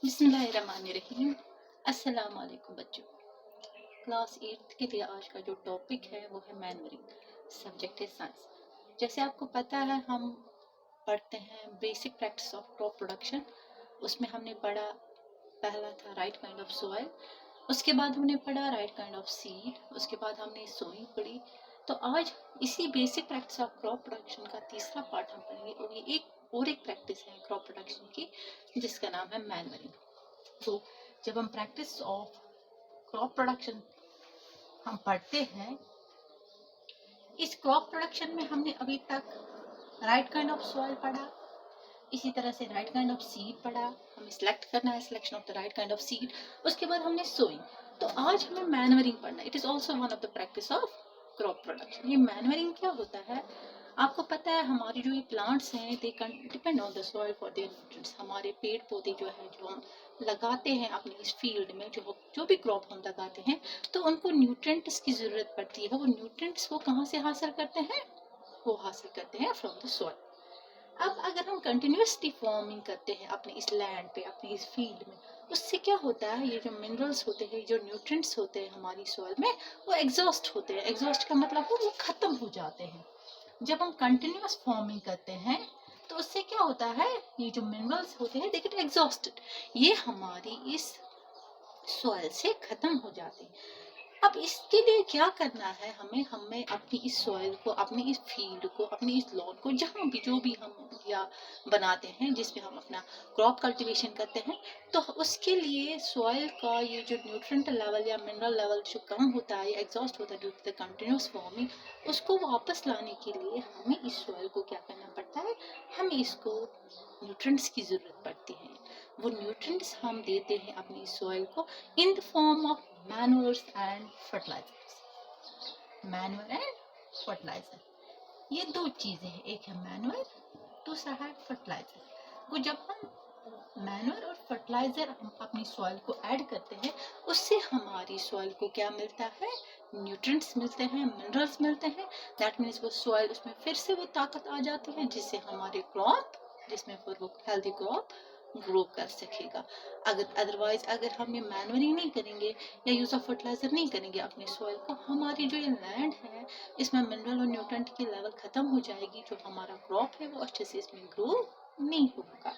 बिस्मिल्लाहिर्रहमानिर्रहीम। अस्सलाम वालेकुम बच्चों। क्लास 8 के लिए आज का जो टॉपिक है वो है मैनरिंग। सब्जेक्ट है साइंस। जैसे आपको पता है हम पढ़ते हैं basic practice of crop production. उसमें हमने पढ़ा पहला था राइट काइंड ऑफ सॉइल। उसके बाद हमने पढ़ा राइट काइंड ऑफ सीड। उसके बाद हमने सोइंग पढ़ी। तो आज इसी basic practice of crop production का तीसरा पार्ट हम पढ़ेंगे और ये एक प्रैक्टिस है क्रॉप प्रोडक्शन की जिसका नाम है मैनरिंग। तो जब हम प्रैक्टिस ऑफ क्रॉप प्रोडक्शन हम पढ़ते हैं, इस क्रॉप प्रोडक्शन में हमने अभी तक राइट काइंड ऑफ सॉइल पढ़ा, इसी तरह से राइट काइंड ऑफ सीड पढ़ा, हमें सिलेक्ट करना है selection of the right kind of seed. उसके बाद हमने सोइंग। तो आज हमें मैनवरिंग पढ़ना है। It is also one of the practice of crop production. ये मैनवरिंग क्या होता है? आपको पता है हमारी जो ये प्लांट्स हैं they depend on the soil for their nutrients. हमारे पेड़ पौधे जो है जो हम लगाते हैं अपने इस फील्ड में, जो भी क्रॉप हम लगाते हैं, तो उनको न्यूट्रिएंट्स की जरूरत पड़ती है। वो न्यूट्रिएंट्स वो कहाँ से हासिल करते हैं? वो हासिल करते हैं फ्रॉम द सॉइल। अब अगर हम कंटिन्यूसली फार्मिंग करते हैं अपने इस लैंड पे, अपने इस फील्ड में, उससे क्या होता है? ये जो मिनरल्स होते हैं, जो न्यूट्रिएंट्स होते हैं हमारी सॉइल में, वो एग्जॉस्ट होते हैं। एग्जॉस्ट का मतलब वो खत्म हो जाते हैं। जब हम कंटिन्यूस फार्मिंग करते हैं तो उससे क्या होता है? ये जो मिनरल्स होते हैं दे गेट एग्जॉस्टेड। ये हमारी इस सॉइल से खत्म हो जाते हैं। अब इसके लिए क्या करना है? हमें हमें अपनी इस सॉइल को, अपनी इस फील्ड को, अपनी इस लॉन को, जहाँ भी जो भी हम या बनाते हैं जिसमें हम अपना क्रॉप कल्टीवेशन करते हैं, तो उसके लिए सॉइल का ये जो न्यूट्रिएंट लेवल या मिनरल लेवल जो कम होता है या एग्जॉस्ट होता है due to the continuous farming, उसको वापस लाने के लिए हमें इस सॉइल को क्या करना पड़ता है? हमें इसको न्यूट्रिएंट्स की जरूरत पड़ती है। वो न्यूट्रिएंट्स हम देते हैं अपनी सॉइल को in the form of manures and fertilisers. Manure and fertiliser, ये दो चीजें हैं, एक है मैन्योर, दूसरा है फर्टिलाइजर। वो जब हम मैन्योर और फर्टिलाइजर हम अपनी सॉइल को ऐड करते हैं, उससे हमारी सॉइल को क्या मिलता है? न्यूट्रिएंट्स मिलते हैं, मिनरल्स मिलते हैं। दैट मीन्स वो सॉइल, उसमें फिर से वो ताकत आ जाती है जिससे हमारे क्रॉप, जिसमें फिर वो हेल्दी क्रॉप ग्रो कर सकेगा। अदरवाइज अगर हम ये मैन्योरिंग नहीं करेंगे या यूज ऑफ फर्टिलाइजर नहीं करेंगे अपने सॉइल को, हमारी जो ये लैंड है इसमें मिनरल और न्यूट्रिएंट की लेवल खत्म हो जाएगी। जो हमारा क्रॉप है वो अच्छे से इसमें ग्रो नहीं होगा।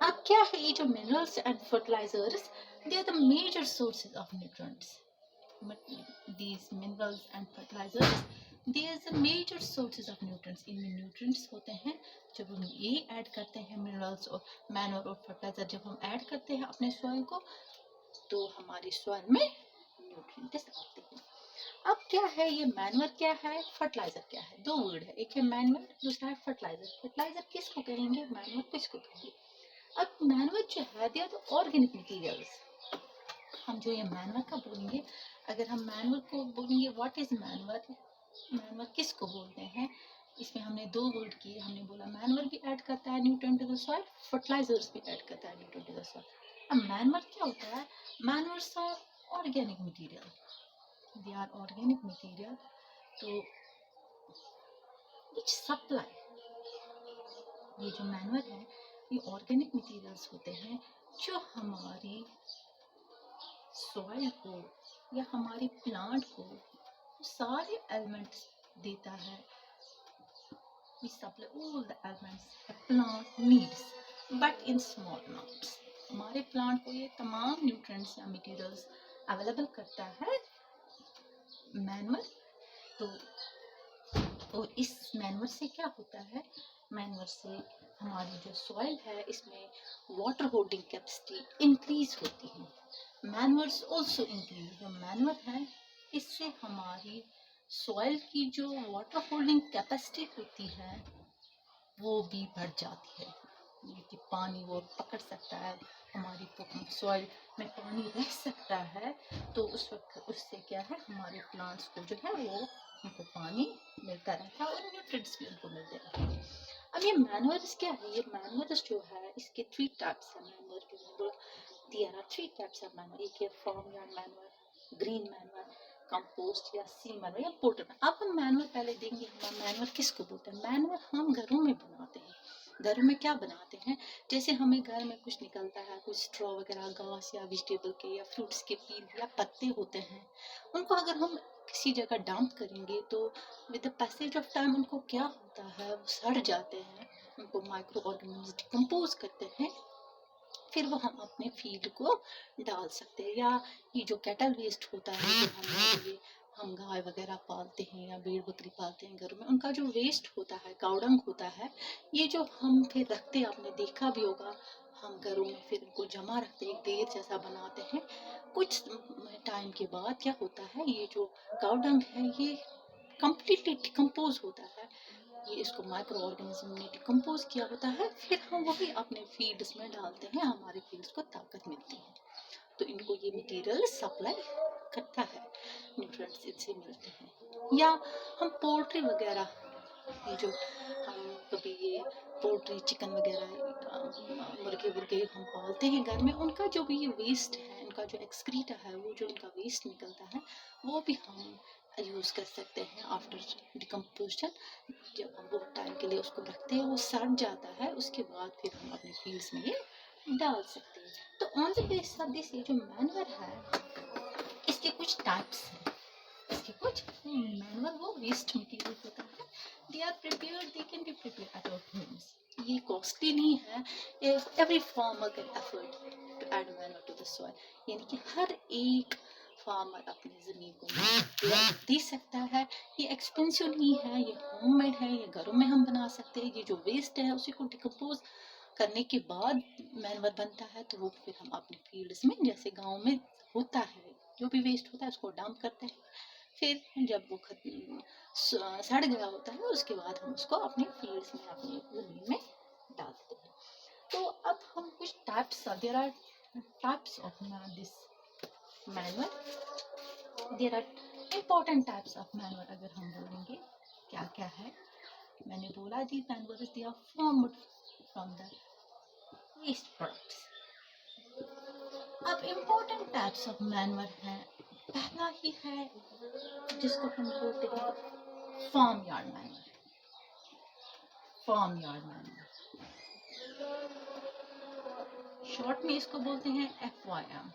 अब क्या है ये जो minerals and fertilisers? They are the major sources of nutrients. These minerals and fertilizers, they are the major sources of nutrients. इनमें nutrients होते हैं। जब हम ये ऐड करते हैं मिनरल्स और मैन्योर और फर्टिलाइजर, जब हम ऐड करते हैं अपने सॉइल को, तो हमारी सॉइल में न्यूट्रिएंट्स आते हैं। अब क्या है ये मैन्योर, क्या है फर्टिलाइजर, क्या है? दो वर्ड है, एक है मैन्योर, दूसरा है फर्टिलाइजर। फर्टिलाइजर किसको कहेंगे, मैन्योर किसको कहेंगे? अब मैन्योर जो है they are the organic materials. हम जो ये मैन्योर का बोलेंगे, अगर हम मैन्योर को बोलेंगे व्हाट इज मैन्योर, मैन्योर किसको बोलते हैं? इसमें हमने दो वर्ड किए। हमने बोला मैन्योर भी ऐड करता है nutrient to the soil, fertilizers भी ऐड करता है न्यूट्रिएंट टू द सॉइल। अब मैन्योर क्या होता है? Manures are organic material, they are organic material. तो विच सप्लाई, ये जो मैन्योर है ये ऑर्गेनिक मटेरियल्स होते हैं जो हमारी सॉइल को या हमारे प्लांट को सारे एलिमेंट्स देता है। We supply all the elements a plant needs, but in small amounts. हमारे प्लांट को ये तमाम न्यूट्रिएंट्स या मटेरियल्स अवेलेबल करता है मैन्योर। तो और इस मैन्योर से क्या होता है? मैन्योर से हमारी जो सॉइल है इसमें वाटर होल्डिंग कैपेसिटी इंक्रीज होती है। मैन्योर्स ऑल्सो इंक्रीज, जो मैन्योर है इससे हमारी सॉइल की जो वाटर होल्डिंग कैपेसिटी होती है वो भी बढ़ जाती है। कि पानी वो पकड़ सकता है, हमारी सॉइल में पानी रह सकता है। तो उस वक्त उससे क्या है, हमारे प्लांट्स को जो है वो उनको पानी मिलता रहता है और न्यूट्रिएंट्स भी उनको मिलते रहते हैं। अब ये मैन्योर्स क्या है? ये मैन्योर्स जो है इसके 3 टाइप्स है मैन्योर के। There are 3 types of manure. एक है farm yard manure, green manure, compost या सी मैन्योर या पोर्टर मैन्योर। अब हम मैन्योर पहले देंगे। हम मैन्योर किसको बोलते हैं? मैन्योर हम घरों में बनाते हैं। घरों में क्या बनाते हैं, जैसे हमें घर में कुछ निकलता है, कुछ स्ट्रॉ वगैरह घास या वेजिटेबल के या फ्रूट्स के पील या पत्ते होते हैं, उनको अगर हम किसी जगह डंप करेंगे तो with the passage of time उनको क्या होता है, वो सड़ जाते हैं, उनको माइक्रो ऑर्गेनिज्म डिकम्पोज करते हैं, फिर वो हम अपने फीड को डाल सकते हैं। या ये जो कैटल वेस्ट होता है, जो हम गाय वगैरह पालते हैं या भेड़ बकरी पालते हैं घरों में, उनका जो वेस्ट होता है, कावडंग होता है, ये जो हम फिर रखते हैं, आपने देखा भी होगा, हम घरों में फिर उनको जमा रखते हैं, एक ढेर जैसा बनाते हैं। कुछ टाइम के बाद क्या होता है, ये जो कावडंग है ये कंप्लीटली डिकम्पोज होता है, ये इसको माइक्रो ऑर्गेनिज्म ने डिकम्पोज किया होता है, फिर हम वही अपने फीड्स में डालते हैं, हमारे फीड्स को ताकत मिलती है। तो इनको ये मटेरियल सप्लाई करता है, न्यूट्रिएंट्स इनसे मिलते हैं। या हम पोल्ट्री वगैरह, ये जो हम कभी ये पोल्ट्री चिकन वगैरह मुर्गे वुर्गे हम पालते हैं घर में, उनका जो भी ये वेस्ट है, उनका जो एक्सक्रीटा है, वो जो उनका वेस्ट निकलता है, वो भी हम यूज़ कर सकते हैं आफ्टर डिकम्पोजिशन। जब हम बहुत टाइम के लिए उसको रखते हैं, वो सड़ जाता है, उसके बाद फिर हम अपने फील्ड्स में ये डाल सकते हैं। तो on the base of this, ये जो मैन्योर है, इसके कुछ टाइप्स हैं, इसके कुछ मैनुअल वो वेस्ट मटेरियल होता है, they are prepared, they can be prepared at our homes, ये कॉस्टली नहीं है, every farmer can afford to add manure to the soil, यानी कि हर एक फार्मर अपनी ज़मीन को दे सकता है, ये एक्सपेंसिव नहीं है, ये होममेड है, ये घरों में हम बना सकते हैं, ये जो वेस्ट है उसी को डिकम्पोज करने के बाद मैन्योर बनता है, तो वो फिर हम अपने फील्ड्स में, जैसे गांव में होता है, जो भी वेस्ट होता है उसको डंप करते हैं, फिर जब वो सड़ गया होता है, उसके बाद हम उसको अपने फील्ड्स में, अपनी ज़मीन में डालते हैं। तो अब हम कुछ types, there are types of this manual, there are important types of manual, अगर हम बोलेंगे क्या क्या है, मैंने बोला the manual they are formed from the waste products. अब इम्पोर्टेंट टाइप्स ऑफ मैनुअल है, पहला ही है जिसको हम बोलते हैं farm yard manual, farm yard manual, short में इसको बोलते हैं FYM,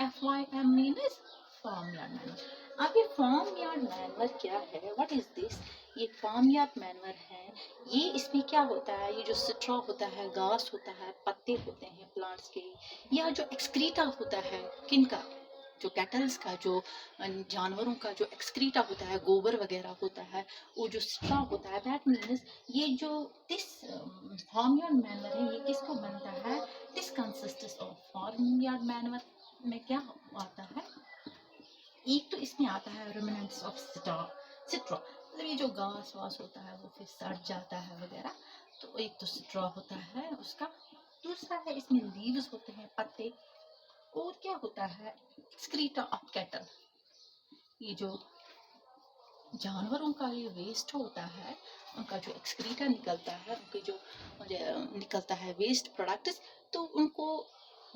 FYM means farm yard manual. अब ये फार्म यार्ड मैनुअल क्या है, व्हाट इज दिस, ये फार्म यार्ड मैनुअल है, ये इसमें क्या होता है, ये जो स्ट्रॉ होता है, घास होता है, पत्ते होते हैं प्लांट्स के, या जो एक्सक्रीटा होता है, किनका, जो कैटल्स का, जो जानवरों का जो एक्सक्रीटा होता है, गोबर वगैरह होता है, वो जो स्ट्रॉ होता है, दैट मीन्स ये जो दिस फार्म यार्ड मैनुअल है, ये किसको बनता है, this consists of farm yard manual में क्या आता है, एक तो इसमें आता है रिमेनेंट्स ऑफ सिट्रॉ, मतलब ये जो घास वास होता है वो फिर सड़ जाता है वगैरह, तो एक तो स्ट्रॉ होता है उसका, दूसरा है इसमें लीव्स होते हैं, पत्ते, और क्या होता है एक्सक्रीटा ऑफ कैटल, ये जो जानवरों का ये वेस्ट होता है, उनका जो एक्सक्रीटा निकलता है, उनके जो निकलता है वेस्ट प्रोडक्ट्स, तो उनको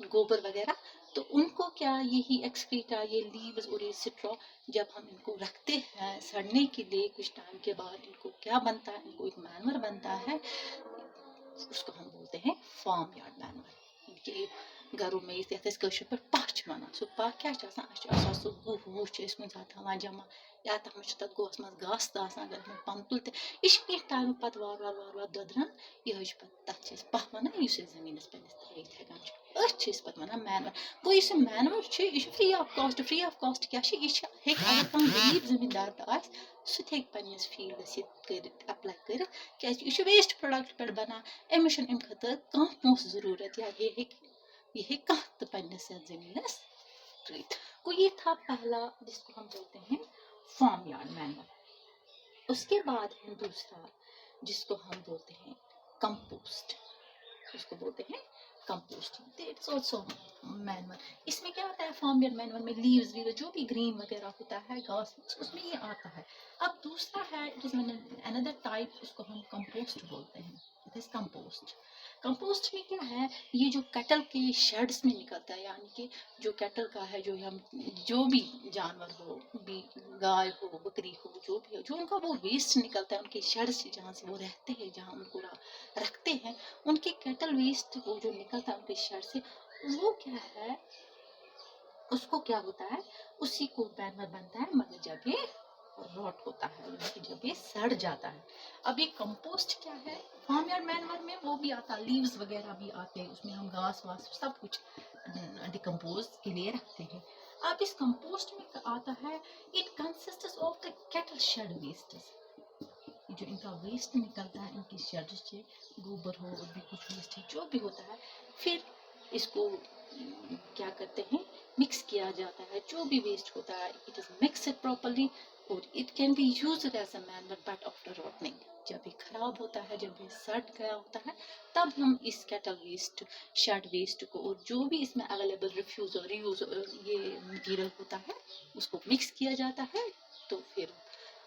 गोबर वगैरह, तो उनको क्या यही एक्सक्रीटा, ये लीव्स और ये सिट्रॉ, जब हम इनको रखते हैं सड़ने के लिए, कुछ टाइम के बाद इनको क्या बनता है, इनको एक मैनुअर बनता है, उसको हम बोलते हैं फार्म यार्ड मैनुअर। इनके घरों में यथ कशर पे पच वन, सो पच क्या सो गुह वुह कुछ जमा, या तक तक गोहस मज घास अगर पंतुल तह टाइम पत् वार वार वार वार दोदरान, यह तथ पह वन, जमीन पे थ्त हेकान पे वन मैनुअर। गो इस मैनुअर फ्री ऑफ कॉस्ट क्या अगर कह गरीब जमींदार सह पन्निस फील्डस अप्लाई कर, क्या वेस्ट प्रोडक्ट पे बना, अमिस अम खतर कह पोस जरूरत, या ये कह तो पन्निस जमीनस ट्रीट। को ये था पहला जिसको हम बोलते हैं फार्म यार्ड मैनुअल। उसके बाद है दूसरा जिसको हम बोलते हैं कंपोस्ट, उसको बोलते हैं कंपोस्ट, इट्स ऑल्सो मैनुअल। इसमें क्या होता है फार्म यार्ड मैनुअल में, लीव्स वीव्स जो भी ग्रीन वगैरह होता है, घास, उसमें ये आता है। अब दूसरा है जिसमें अनदर टाइप, उसको हम कंपोस्ट बोलते हैं, दिस कंपोस्ट। कंपोस्ट में क्या है, ये जो कैटल के शेड्स में निकलता है, यानी कि जो कैटल का है, जो हम जो भी जानवर हो, भी गाय हो, बकरी हो, जो भी हो, जो उनका वो वेस्ट निकलता है उनके शेड से, जहाँ से वो रहते हैं, जहाँ उनको रखते हैं, उनके कैटल वेस्ट वो जो निकलता है उनके शेड से, वो क्या है, उसको क्या होता है, उसी को बैनर बनता है, मगर जब ये रॉट होता है, यानी कि जब ये सड़ जाता है। अब ये कंपोस्ट क्या है, फार्म यार्ड मैनवर में वो भी आता है, लीव्स वगैरह भी आते हैं, उसमें हम घास वास सब कुछ डिकम्पोज के लिए रखते हैं। अब इस कंपोस्ट में आता है, it consists of the cattle shed waste, जो इनका वेस्ट निकलता है इनकी शेड से, गोबर हो और भी कुछ वेस्ट है जो भी होता है, फिर इसको क्या करते हैं, मिक्स किया जाता है, जो भी वेस्ट होता है इट इज मिक्सड प्रॉपर्ली, और it can be used as a manure, but after rotting, जब ये खराब होता है, जब ये सड़ गया होता है, तब हम इस कैटल वेस्ट, शेड वेस्ट को, और जो भी इसमें अवेलेबल रिफ्यूज और रीयूज ये मटेरियल होता है, उसको मिक्स किया जाता है, तो फिर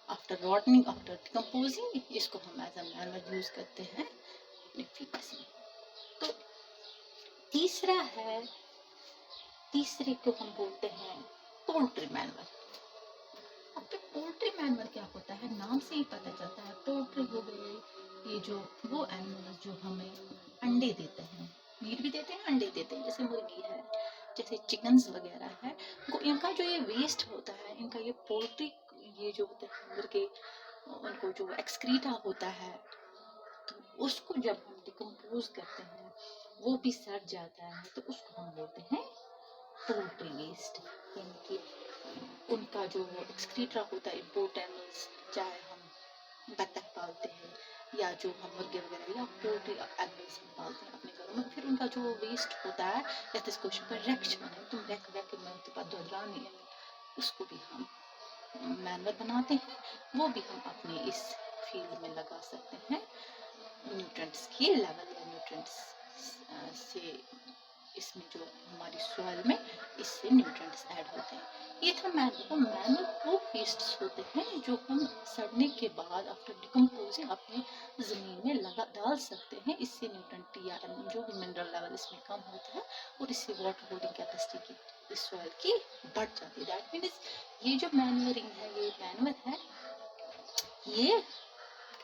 आफ्टर रॉटनिंग, आफ्टर डिकम्पोजिंग, इसको हम एज अ मैनर यूज करते हैं अपने फील्ड्स में। तो तीसरा है, तीसरे को हम बोलते हैं पोल्ट्री मैनवर। अब पोल्ट्री मैनवर क्या होता है, नाम से ही पता चलता है, पोल्ट्री हो गए ये जो वो एनिमल्स जो हमें अंडे देते हैं, मीट भी देते हैं, अंडे देते हैं, जैसे मुर्गी है, जैसे चिकन्स वगैरह है, वो इनका जो ये वेस्ट होता है, इनका ये पोल्ट्री, ये जो होते हैं मुर्गे, उनको जो एक्सक्रीटा होता है, तो उसको जब हम डिकम्पोज करते हैं, वो भी सड़ जाता है, तो उसको हम बोलते हैं पोल्ट्री वेस्ट, यानी कि उनका जो एक्सक्रीटा होता है, इम्पोर्ट एनिमल्स, चाहे हम बतख पालते हैं, या जो हम मुर्गे वगैरह या पोल्ट्री एनिमल्स हम पालते हैं अपने घरों में, फिर उनका जो वेस्ट होता है, या क्वेश्चन पर रेक्श बने तुम रेक रेक में दोदरानी, उसको भी हम मैनवर बनाते हैं, वो भी हम अपने इस फील्ड में लगा सकते हैं, न्यूट्रेंट्स की लेवल, या न्यूट्रेंट्स से इसमें जो हमारी सॉइल में, इससे न्यूट्रिएंट्स ऐड होते हैं। ये था मैनवर। मैनवर वो वेस्ट्स होते हैं जो हम सड़ने के बाद आफ्टर डिकम्पोजिंग अपने ज़मीन में लगा डाल सकते हैं, इससे न्यूट्रिएंट या जो भी मिनरल लेवल इसमें कम होता है, और इससे वाटर होल्डिंग कैपेसिटी की इस सॉइल की बढ़ जाती है। दैट मीन्स ये जो मैन्योरिंग है, ये मैनवर है, ये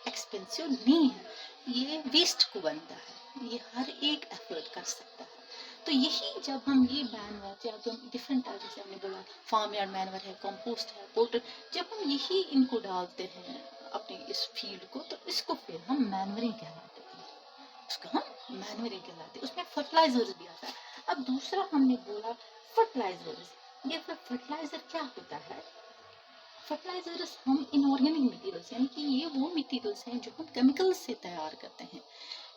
एक्सपेंसिव नहीं है, ये वेस्ट को बनता है, ये हर एक एफर्ट कर सकता है। तो यही जब हम ये मैनवर, जब हम डिफरेंट टाइप, जैसे हमने बोला फार्म यार्ड मैनवर है, कंपोस्ट है, पोर्टल, जब हम यही इनको डालते हैं अपने इस फील्ड को, तो इसको फिर हम मैनवरिंग कहलाते हैं, उसको हम मैनवरिंग कहलाते हैं। उसमें फर्टिलाइजर्स भी आता है। अब दूसरा हमने बोला फर्टिलाइजर्स, ये फर्टिलाइजर क्या होता है, फर्टिलाइजर्स हम इनऑर्गेनिक मटेरियल्स, यानी कि ये वो मटेरियल्स हैं जो हम केमिकल्स से तैयार करते हैं।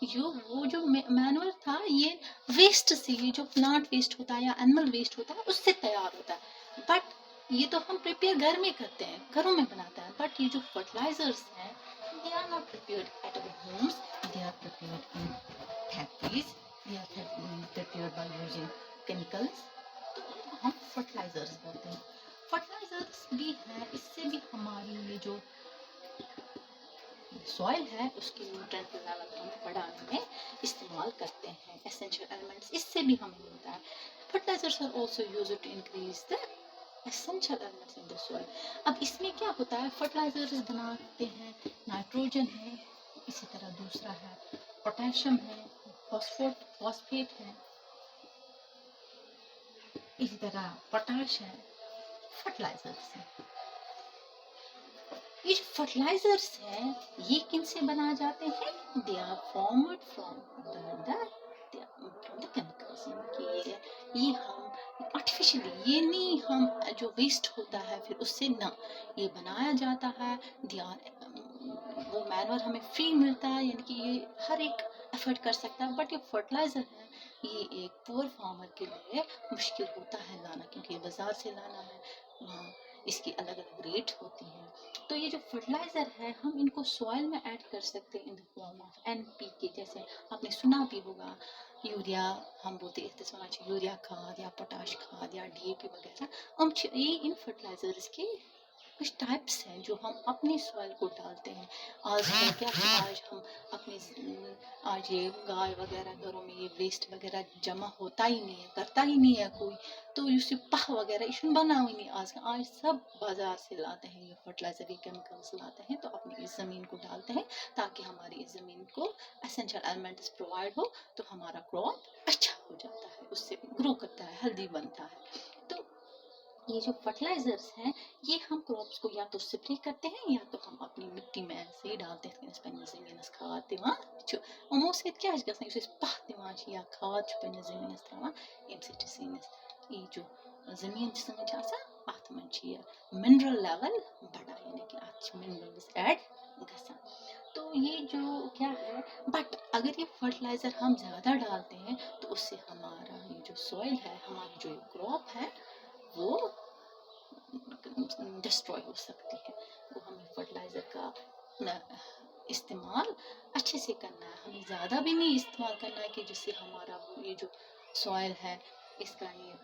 वो जो मैनुअल था, ये वेस्ट से, ये जो प्लांट वेस्ट होता है या एनिमल वेस्ट होता है, उससे तैयार होता है, बट ये तो हम प्रिपेयर घर में करते हैं, घरों में बनाते हैं, बट ये जो फर्टिलाइजर्स हैं, they are not prepared at our homes, they are prepared in factories, they are prepared by using chemicals, तो उनको हम फर्टिलाइजर्स बोलते हैं। फर्टिलाइजर्स भी है, इससे भी हमारी ये जो सॉइल है उसकी न्यूट्रिएंट लेवल हम बढ़ाने में इस्तेमाल करते हैं, एसेंशियल एलिमेंट्स इससे भी हमें मिलता है। Fertilizers are also used to increase the essential elements in the soil. अब इसमें क्या होता है, फर्टिलाइजर्स बनाते हैं, नाइट्रोजन है, इसी तरह दूसरा है पोटेशियम है, फॉस्फेट है, इसी तरह पोटाश है, फर्टिलाइजर्स है। ये जो फर्टिलाइजर्स हैं, ये किन से बनाए जाते हैं, they are formed from the chemicals, ये हम आर्टिफिशियली, ये नहीं हम जो वेस्ट होता है फिर उससे ना, ये बनाया जाता है, दे आर वो मैनवर हमें फ्री मिलता है, यानी कि ये हर एक एफर्ट कर सकता है, बट ये फर्टिलाइजर है, ये एक पुअर फार्मर के लिए मुश्किल होता है लाना, क्योंकि ये बाजार से लाना है, वहाँ इसकी अलग अलग रेट होती हैं। तो ये जो फर्टिलाइजर है, हम इनको सॉइल में ऐड कर सकते हैं इन द फॉर्म ऑफ एनपीके, जैसे आपने सुना भी होगा यूरिया, हम बोलते हैं यूरिया खाद या पोटाश खाद या डीएपी वगैरह, हम ये इन फर्टिलाइजर्स के कुछ टाइप्स हैं जो हम अपनी सॉइल को डालते हैं। आज का क्या है, आज हम अपने आज ये गाय वगैरह घरों में ये वेस्ट वगैरह जमा होता ही नहीं है, करता ही नहीं है कोई। तो ये पह वगैरह इसमें बना हुई नहीं, आज सब बाजार से लाते हैं, ये फर्टिलाइजर ये केमिकल्स लाते हैं, तो अपनी इस ज़मीन को डालते हैं ताकि हमारी इस ज़मीन को एसेंशियल एलिमेंट्स प्रोवाइड हो, तो हमारा क्रॉप अच्छा हो जाता है, उससे ग्रो करता है, हेल्दी बनता है। तो ये जो फर्टिलाइजर्स हैं, ये हम क्रॉप्स को या तो स्प्रे करते हैं या तो हम अपनी मिट्टी में ऐसे ही डालते हैं। खाद दिवान यमो क्या गस पह दिवान या खाद ज़मीन त्रा ये जो ज़मीन अत मे मिनरल लेवल बढ़ा, यानी कि अत मिनरल्स ऐड गसान। तो ये जो क्या है, बट अगर ये फर्टिलाइजर हम ज़्यादा डालते हैं तो उससे हमारा ये जो सॉइल है, हमारी जो क्रॉप है, वो डिस्ट्रॉय हो सकती है। वो हमें फर्टिलाइज़र का इस्तेमाल अच्छे से करना है, हमें ज़्यादा भी नहीं इस्तेमाल करना है कि जिससे हमारा ये जो सॉइल है, इसका ये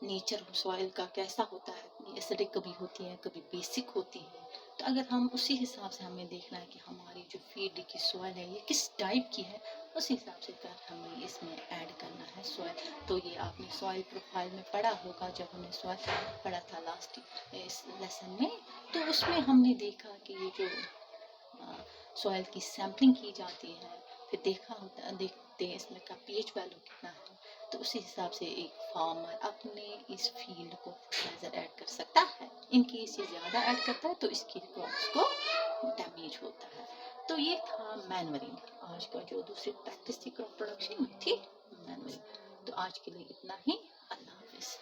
नेचर सॉइल का कैसा होता है, एसिडिक कभी होती है, कभी बेसिक होती है। तो अगर हम उसी हिसाब से हमें देखना है कि हमारी जो फीड की सॉइल है ये किस टाइप की है, उस हिसाब से कर हमें इसमें ऐड करना है सॉइल। तो ये आपने सॉइल प्रोफाइल में पढ़ा होगा, जब हमने सॉइल पढ़ा था लास्ट इस लेसन में, तो उसमें हमने देखा कि ये जो सॉइल की सैम्पलिंग की जाती है, फिर देखते हैं इसमें का पीएच वैल्यू कितना है, तो उसी हिसाब से एक फार्मर अपने इस फील्ड को फर्टिलाइजर ऐड कर सकता है। इनकेस ये ज़्यादा ऐड करता है तो इसकी क्रॉप्स को डैमेज होता है। तो ये था मैनवरिंग। आज का जो दूसरी प्रैक्टिस थी क्रॉप प्रोडक्शन में थी मैनवरिंग। तो आज के लिए इतना ही। अल्लाह हाफिज़।